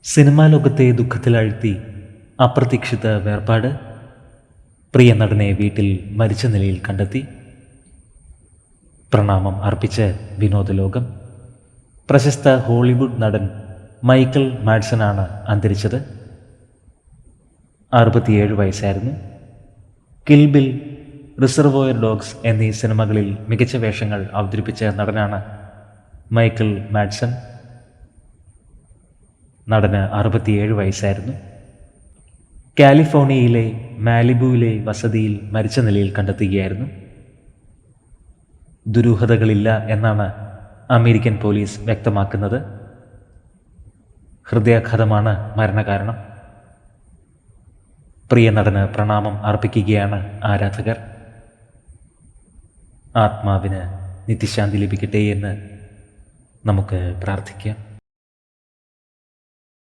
Cinema ലോകത്തെ ദുഃഖത്തിലാഴ്ത്തി അപ്രതീക്ഷിത വേർപാട്. പ്രിയ നടനെ വീട്ടിൽ മരിച്ച നിലയിൽ കണ്ടെത്തി. പ്രണാമം അർപ്പിച്ച് വിനോദലോകം. പ്രശസ്ത ഹോളിവുഡ് നടൻ മൈക്കൽ മാഡ്സനാണ് അന്തരിച്ചത്. 67 വയസ്സായിരുന്നു. കിൽ ബിൽ, റിസർവോയർ ഡോഗ്സ് എന്നീ സിനിമകളിൽ മികച്ച വേഷങ്ങൾ അവതരിപ്പിച്ച നടനാണ് മൈക്കൽ മാഡ്സൺ. നടന് 67 വയസ്സായിരുന്നു. കാലിഫോർണിയയിലെ മാലിബുവിലെ വസതിയിൽ മരിച്ച നിലയിൽ കണ്ടെത്തുകയായിരുന്നു. ദുരൂഹതകളില്ല എന്നാണ് അമേരിക്കൻ പോലീസ് വ്യക്തമാക്കുന്നത്. ഹൃദയാഘാതമാണ് മരണകാരണം. പ്രിയ നടന് പ്രണാമം അർപ്പിക്കുകയാണ് ആരാധകർ. ആത്മാവിന് നിത്യശാന്തി ലഭിക്കട്ടെ എന്ന് നമുക്ക് പ്രാർത്ഥിക്കാം.